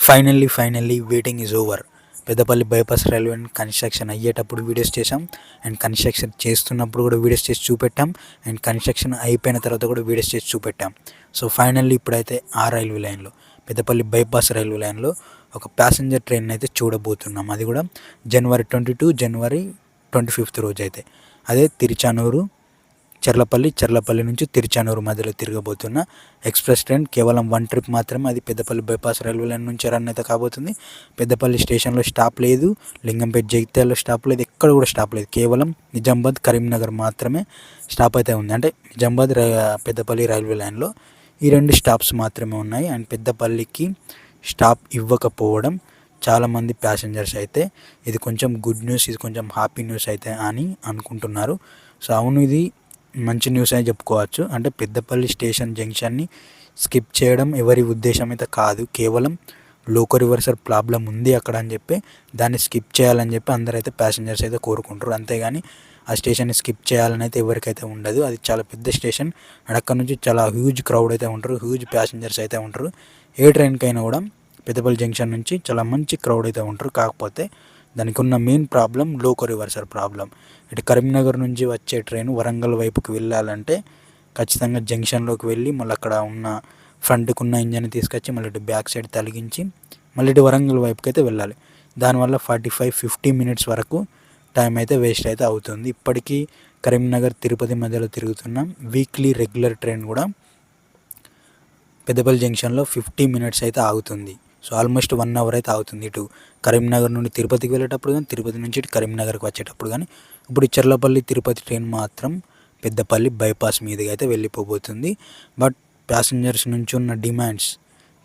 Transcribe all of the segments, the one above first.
Finally waiting is over. Peddapalli bypass railway construction అయ్యేటప్పుడు videos చేసాం, and construction చేస్తున్నప్పుడు కూడా వీడియోస్ చేసి చూపెట్టాం, అండ్ కన్స్ట్రక్షన్ అయిపోయిన తర్వాత కూడా వీడియోస్ చేసి చూపెట్టాం. సో ఫైనల్లీ ఇప్పుడైతే ఆ రైల్వే లైన్లో, పెద్దపల్లి బైపాస్ రైల్వే లైన్లో ఒక ప్యాసింజర్ ట్రైన్ అయితే చూడబోతున్నాం. అది కూడా January 22, January 25 రోజు అయితే. అదే చర్లపల్లి నుంచి తిరుచానూరు మధ్యలో తిరగబోతున్న ఎక్స్ప్రెస్ ట్రైన్. కేవలం వన్ ట్రిప్ మాత్రమే. అది పెద్దపల్లి బైపాస్ రైల్వే లైన్ నుంచి రన్ అయితే కాబోతుంది. పెద్దపల్లి స్టేషన్లో స్టాప్ లేదు, లింగంపేట జగిత్యాలలో స్టాప్ లేదు, ఎక్కడ కూడా స్టాప్ లేదు. కేవలం నిజామాబాద్ కరీంనగర్ మాత్రమే స్టాప్ అయితే ఉంది. అంటే నిజామాబాద్ పెద్దపల్లి రైల్వే లైన్లో ఈ రెండు స్టాప్స్ మాత్రమే ఉన్నాయి. అండ్ పెద్దపల్లికి స్టాప్ ఇవ్వకపోవడం చాలామంది ప్యాసింజర్స్ అయితే ఇది కొంచెం గుడ్ న్యూస్, ఇది కొంచెం హ్యాపీ న్యూస్ అయితే అని అనుకుంటున్నారు. సో అవును, ఇది మంచి న్యూస్ అని చెప్పుకోవచ్చు. అంటే పెద్దపల్లి స్టేషన్ జంక్షన్ని స్కిప్ చేయడం ఎవరి ఉద్దేశం అయితే కాదు. కేవలం లోకో రివర్సర్ ప్రాబ్లం ఉంది అక్కడ అని చెప్పి దాన్ని స్కిప్ చేయాలని చెప్పి అందరైతే ప్యాసింజర్స్ అయితే కోరుకుంటారు. అంతేగాని ఆ స్టేషన్ని స్కిప్ చేయాలని అయితే ఎవరికైతే ఉండదు. అది చాలా పెద్ద స్టేషన్ అండ్ అక్కడ నుంచి చాలా హ్యూజ్ క్రౌడ్ అయితే ఉంటారు, హ్యూజ్ ప్యాసింజర్స్ అయితే ఉంటారు. ఏ ట్రైన్కైనా కూడా పెద్దపల్లి జంక్షన్ నుంచి చాలా మంచి క్రౌడ్ అయితే ఉంటారు. కాకపోతే దానికి ఉన్న మెయిన్ ప్రాబ్లం లోకో రివర్సర్ ప్రాబ్లం. ఇటు కరీంనగర్ నుంచి వచ్చే ట్రైన్ వరంగల్ వైపుకి వెళ్ళాలంటే ఖచ్చితంగా జంక్షన్లోకి వెళ్ళి మళ్ళీ అక్కడ ఉన్న ఫ్రంట్కి ఉన్న ఇంజన్ తీసుకొచ్చి మళ్ళీ ఇటు బ్యాక్ సైడ్ తలిగించి మళ్ళీ ఇటు వరంగల్ వైపుకి అయితే వెళ్ళాలి. దానివల్ల 45-50 మినిట్స్ వరకు టైం అయితే వేస్ట్ అయితే అవుతుంది. ఇప్పటికీ కరీంనగర్ తిరుపతి మధ్యలో తిరుగుతున్న వీక్లీ రెగ్యులర్ ట్రైన్ కూడా పెద్దపల్లి జంక్షన్లో 50 మినిట్స్ అయితే ఆగుతుంది. సో ఆల్మోస్ట్ 1 అవర్ అయితే అవుతుంది. ఇటు కరీంనగర్ నుండి తిరుపతికి వెళ్ళేటప్పుడు కానీ, తిరుపతి నుంచి ఇటు కరీంనగర్కి వచ్చేటప్పుడు కానీ. ఇప్పుడు చెర్లపల్లి తిరుపతి ట్రైన్ మాత్రం పెద్దపల్లి బైపాస్ మీదుగా అయితే వెళ్ళిపోబోతుంది. బట్ ప్యాసింజర్స్ నుంచి ఉన్న డిమాండ్స్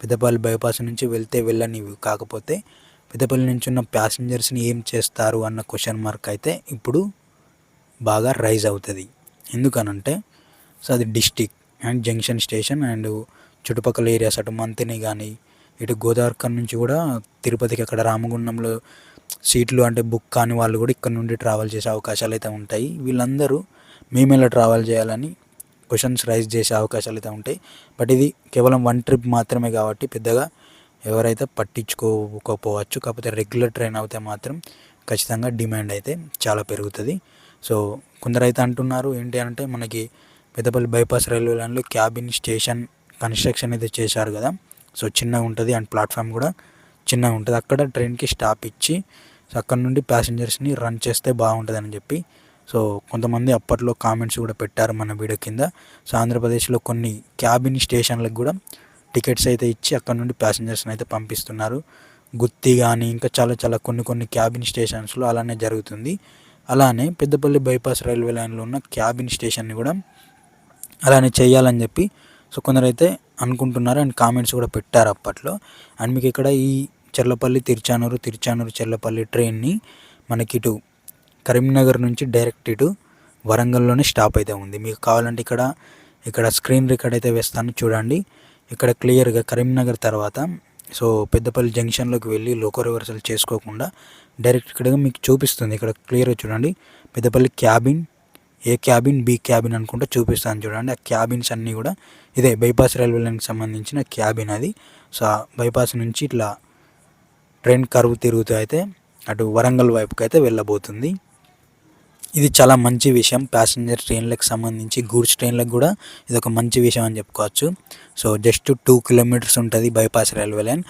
పెద్దపల్లి బైపాస్ నుంచి వెళ్తే వెళ్ళనివి, కాకపోతే పెద్దపల్లి నుంచి ఉన్న ప్యాసింజర్స్ని ఏం చేస్తారు అన్న క్వశ్చన్ మార్క్ అయితే ఇప్పుడు బాగా రైజ్ అవుతుంది. ఎందుకనంటే సో అది district and junction station and చుట్టుపక్కల ఏరియాస్ అటు మంతిని కానీ ఇటు గోదావరిఖన్ నుంచి కూడా తిరుపతికి అక్కడ రామగుండంలో సీట్లు అంటే బుక్ కాని వాళ్ళు కూడా ఇక్కడ నుండి ట్రావెల్ చేసే అవకాశాలు అయితే ఉంటాయి. వీళ్ళందరూ మేము ఎలా ట్రావెల్ చేయాలని క్వశ్చన్స్ రైజ్ చేసే అవకాశాలు అయితే ఉంటాయి. బట్ ఇది కేవలం వన్ ట్రిప్ మాత్రమే కాబట్టి పెద్దగా ఎవరైతే పట్టించుకోకపోవచ్చు. కాకపోతే రెగ్యులర్ ట్రైన్ అయితే మాత్రం ఖచ్చితంగా డిమాండ్ అయితే చాలా పెరుగుతుంది. సో కొందరైతే అంటున్నారు ఏంటి అంటే మనకి పెద్దపల్లి బైపాస్ రైల్వే లైన్లో క్యాబిన్ స్టేషన్ కన్స్ట్రక్షన్ అయితే చేశారు కదా, సో చిన్నగా ఉంటుంది అండ్ ప్లాట్ఫామ్ కూడా చిన్నగా ఉంటుంది. అక్కడ ట్రైన్కి స్టాప్ ఇచ్చి సో అక్కడ నుండి ప్యాసింజర్స్ని రన్ చేస్తే బాగుంటుందని చెప్పి సో కొంతమంది అప్పట్లో కామెంట్స్ కూడా పెట్టారు మన వీడియో కింద. సో ఆంధ్రప్రదేశ్లో కొన్ని క్యాబిన్ స్టేషన్లకు కూడా టికెట్స్ అయితే ఇచ్చి అక్కడ నుండి ప్యాసింజర్స్ని అయితే పంపిస్తున్నారు. గుత్తి కానీ ఇంకా చాలా కొన్ని క్యాబిన్ స్టేషన్స్లో అలానే జరుగుతుంది. అలానే పెద్దపల్లి బైపాస్ రైల్వే లైన్లో ఉన్న క్యాబిన్ స్టేషన్ని కూడా అలానే చేయాలని చెప్పి సో కొందరైతే అనుకుంటున్నారు అండ్ కామెంట్స్ కూడా పెట్టారు అప్పట్లో. అండ్ మీకు ఇక్కడ ఈ తిరుచానూరు చెర్లపల్లి ట్రైన్ని మనకి ఇటు కరీంనగర్ నుంచి డైరెక్ట్ ఇటు వరంగల్లోనే స్టాప్ అయితే ఉంది. మీకు కావాలంటే ఇక్కడ స్క్రీన్ రికార్డ్ అయితే వేస్తాను చూడండి. ఇక్కడ క్లియర్గా కరీంనగర్ తర్వాత సో పెద్దపల్లి జంక్షన్లోకి వెళ్ళి లోకో రివర్సల్ చేసుకోకుండా డైరెక్ట్ ఇక్కడ మీకు చూపిస్తుంది. ఇక్కడ క్లియర్గా చూడండి, పెద్దపల్లి క్యాబిన్, ఏ క్యాబిన్, బి క్యాబిన్ అనుకుంటూ చూపిస్తాను చూడండి. ఆ క్యాబిన్స్ అన్నీ కూడా ఇదే బైపాస్ రైల్వే లైన్కి సంబంధించిన క్యాబిన్ అది. సో బైపాస్ నుంచి ఇట్లా ట్రైన్ కర్వ్ తిరుగుతూ అయితే అటు వరంగల్ వైపుకి అయితే వెళ్ళబోతుంది. ఇది చాలా మంచి విషయం. ప్యాసింజర్ ట్రైన్లకు సంబంధించి గూడ్స్ ట్రైన్లకు కూడా ఇది ఒక మంచి విషయం అని చెప్పుకోవచ్చు. సో జస్ట్ 2 కిలోమీటర్స్ ఉంటుంది బైపాస్ రైల్వే లైన్.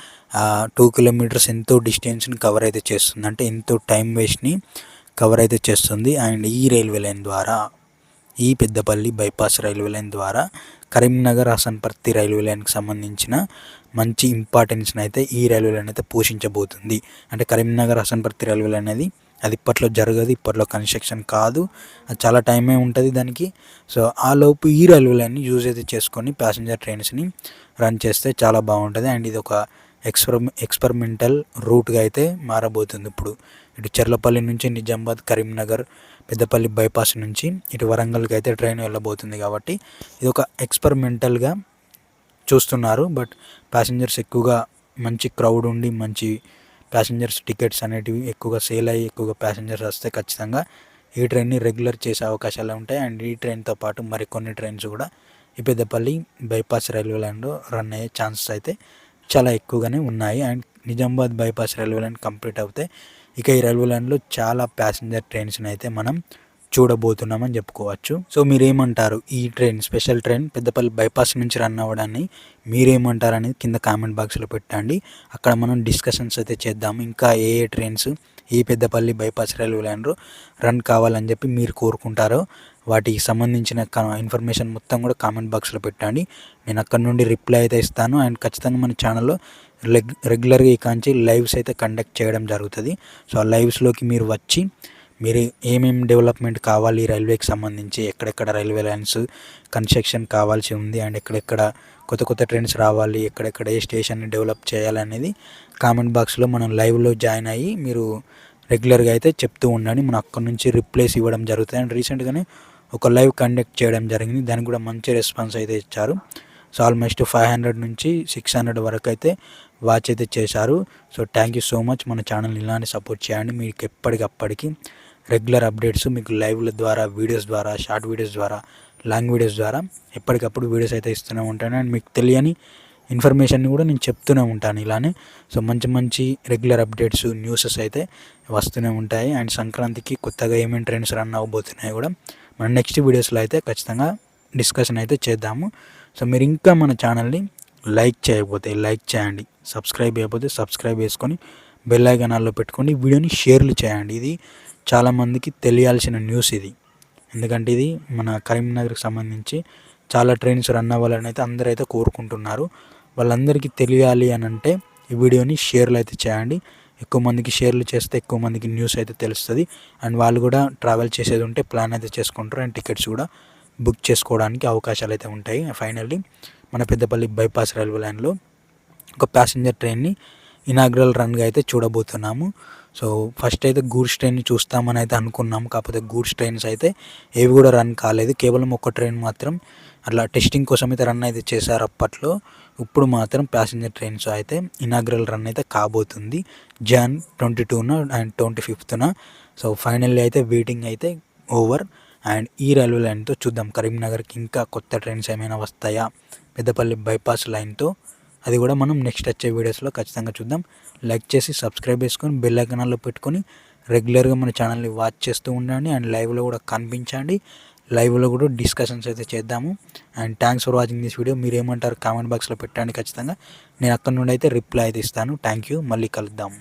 2 కిలోమీటర్స్ ఎంతో డిస్టెన్స్ని కవర్ అయితే చేస్తుంది, అంటే ఎంతో టైం వేస్ట్ని కవర్ అయితే చేస్తుంది. అండ్ ఈ రైల్వే లైన్ ద్వారా, ఈ పెద్దపల్లి బైపాస్ రైల్వే లైన్ ద్వారా కరీంనగర్ హసన్పర్తి రైల్వే లైన్కి సంబంధించిన మంచి ఇంపార్టెన్స్ని అయితే ఈ రైల్వే లైన్ అయితే పోషించబోతుంది. అంటే కరీంనగర్ హసన్పర్తి రైల్వే లైన్ అది ఇప్పట్లో జరగదు, ఇప్పట్లో కన్స్ట్రక్షన్ కాదు, అది చాలా టైమే ఉంటుంది దానికి. సో ఆ లోపు ఈ రైల్వే లైన్ని యూజ్ అయితే చేసుకొని ప్యాసింజర్ ట్రైన్స్ని రన్ చేస్తే చాలా బాగుంటుంది. అండ్ ఇది ఒక ఎక్స్పెరిమెంటల్ రూట్గా అయితే మారబోతుంది. ఇప్పుడు ఇటు చెర్లపల్లి నుంచి నిజామాబాద్, కరీంనగర్, పెద్దపల్లి బైపాస్ నుంచి ఇటు వరంగల్కి అయితే ట్రైన్ వెళ్ళబోతుంది. కాబట్టి ఇది ఒక ఎక్స్పెరిమెంటల్గా చూస్తున్నారు. బట్ ప్యాసింజర్స్ ఎక్కువగా మంచి క్రౌడ్ ఉండి మంచి ప్యాసింజర్స్ టికెట్స్ అనేటివి ఎక్కువగా సేల్ అయ్యి ఎక్కువగా ప్యాసింజర్స్ వస్తే ఖచ్చితంగా ఈ ట్రైన్ని రెగ్యులర్ చేసే అవకాశాలు ఉంటాయి. అండ్ ఈ ట్రైన్తో పాటు మరికొన్ని ట్రైన్స్ కూడా ఈ పెద్దపల్లి బైపాస్ రైల్వే లైన్లో రన్ అయ్యే ఛాన్సెస్ అయితే చాలా ఎక్కువగానే ఉన్నాయి. And Nizamabad bypass railway line complete అవుతే ఇక ఈ రైల్వే లైన్లో చాలా ప్యాసింజర్ ట్రైన్స్ని అయితే మనం చూడబోతున్నామని చెప్పుకోవచ్చు. సో మీరేమంటారు, ఈ train special train Peddapalli bypass నుంచి రన్ అవ్వడాన్ని మీరేమంటారు అనేది కింద కామెంట్ బాక్స్లో పెట్టండి. అక్కడ మనం డిస్కషన్స్ అయితే చేద్దాము. ఇంకా ఏ ఏ ట్రైన్స్ ఈ పెద్దపల్లి బైపాస్ రైల్వే లైన్లో రన్ కావాలని చెప్పి మీరు కోరుకుంటారో వాటికి సంబంధించిన ఇన్ఫర్మేషన్ మొత్తం కూడా కామెంట్ బాక్స్లో పెట్టండి. నేను అక్కడ నుండి రిప్లై అయితే ఇస్తాను. అండ్ ఖచ్చితంగా మన ఛానల్లో రెగ్యులర్గా ఈ కాంచి లైవ్స్ అయితే కండక్ట్ చేయడం జరుగుతుంది. సో ఆ లైవ్స్లోకి మీరు వచ్చి మీరు ఏమేమి డెవలప్మెంట్ కావాలి రైల్వేకి సంబంధించి, ఎక్కడెక్కడ రైల్వే లైన్స్ కన్స్ట్రక్షన్ కావాల్సి ఉంది, అండ్ ఎక్కడెక్కడ కొత్త కొత్త ట్రైన్స్ రావాలి, ఎక్కడెక్కడ ఏ స్టేషన్ని డెవలప్ చేయాలనేది కామెంట్ బాక్స్లో మనం లైవ్లో జాయిన్ అయ్యి మీరు రెగ్యులర్గా అయితే చెప్తూ ఉండండి. మనం అక్కడ నుంచి రిప్లైస్ ఇవ్వడం జరుగుతుంది. అండ్ రీసెంట్గానే ఒక లైవ్ కండక్ట్ చేయడం జరిగింది. దానికి కూడా మంచి రెస్పాన్స్ అయితే ఇచ్చారు. సో ఆల్మోస్ట్ 500 నుంచి 600 వరకు అయితే వాచ్ అయితే చేశారు. So thank you so much. మన ఛానల్ని ఇలానే సపోర్ట్ చేయండి. మీకు ఎప్పటికప్పటికి రెగ్యులర్ అప్డేట్స్ మీకు లైవ్ల ద్వారా, వీడియోస్ ద్వారా, షార్ట్ వీడియోస్ ద్వారా, లాంగ్ వీడియోస్ ద్వారా ఎప్పటికప్పుడు వీడియోస్ అయితే ఇస్తూనే ఉంటాను. అండ్ మీకు తెలియని ఇన్ఫర్మేషన్ని కూడా నేను చెప్తూనే ఉంటాను ఇలానే. సో మంచి మంచి రెగ్యులర్ అప్డేట్స్, న్యూసెస్ అయితే వస్తూనే ఉంటాయి. అండ్ సంక్రాంతికి కొత్తగా ఏమేమి ట్రెండ్స్ రన్ అవ్వబోతున్నాయి కూడా మన నెక్స్ట్ వీడియోస్లో అయితే ఖచ్చితంగా డిస్కషన్ అయితే చేద్దాము. సో మీరు ఇంకా మన ఛానల్ని లైక్ చేయకపోతే లైక్ చేయండి, సబ్స్క్రైబ్ చేయకపోతే సబ్స్క్రైబ్ చేసుకొని బెల్ ఐకాన్ ఆల్లో పెట్టుకొని వీడియోని షేర్లు చేయండి. ఇది చాలామందికి తెలియాల్సిన న్యూస్ ఇది. ఎందుకంటే ఇది మన కరీంనగర్కి సంబంధించి చాలా ట్రైన్స్ రన్ అవ్వాలని అయితే అందరూ అయితే కోరుకుంటున్నారు. వాళ్ళందరికీ తెలియాలి అని అంటే ఈ వీడియోని షేర్లు అయితే చేయండి. ఎక్కువ మందికి షేర్లు చేస్తే ఎక్కువ మందికి న్యూస్ అయితే తెలుస్తుంది. అండ్ వాళ్ళు కూడా ట్రావెల్ చేసేది ఉంటే ప్లాన్ అయితే చేసుకుంటారు. అండ్ టికెట్స్ కూడా బుక్ చేసుకోవడానికి అవకాశాలు అయితే ఉంటాయి. ఫైనల్లీ మన పెద్దపల్లి బైపాస్ రైల్వే లైన్లో ఒక ప్యాసింజర్ ట్రైన్ని ఇనాగ్రల్ రన్గా అయితే చూడబోతున్నాము. సో ఫస్ట్ అయితే గూడ్స్ ట్రైన్ని చూస్తామని అయితే అనుకున్నాము. కాకపోతే గూడ్స్ ట్రైన్స్ అయితే ఏవి కూడా రన్ కాలేదు. కేవలం ఒక ట్రైన్ మాత్రం అట్లా టెస్టింగ్ కోసం అయితే రన్ అయితే చేశారు అప్పట్లో. ఇప్పుడు మాత్రం ప్యాసింజర్ ట్రైన్స్ అయితే ఇనాగ్రల్ రన్ అయితే కాబోతుంది Jan 22న అండ్ 25న. సో ఫైనల్లీ అయితే వెయిటింగ్ అయితే ఓవర్. అండ్ ఈ రైల్వే లైన్తో చూద్దాం కరీంనగర్కి ఇంకా కొత్త ట్రైన్స్ ఏమైనా వస్తాయా పెద్దపల్లి బైపాస్ లైన్తో, అది కూడా మనం నెక్స్ట్ వచ్చే వీడియోస్లో ఖచ్చితంగా చూద్దాం. లైక్ చేసి సబ్స్క్రైబ్ చేసుకొని బెల్ ఐకాన్లో పెట్టుకొని రెగ్యులర్గా మన ఛానల్ని వాచ్ చేస్తూ ఉండండి. అండ్ లైవ్లో కూడా కనిపించండి. లైవ్లో కూడా డిస్కషన్స్ అయితే చేద్దాము. And thanks for watching this video. మీరు ఏమంటారు కామెంట్ బాక్స్లో పెట్టండి. ఖచ్చితంగా నేను అక్కడ నుండి అయితే రిప్లై అయితే ఇస్తాను. Thank you. మళ్ళీ కలుద్దాము.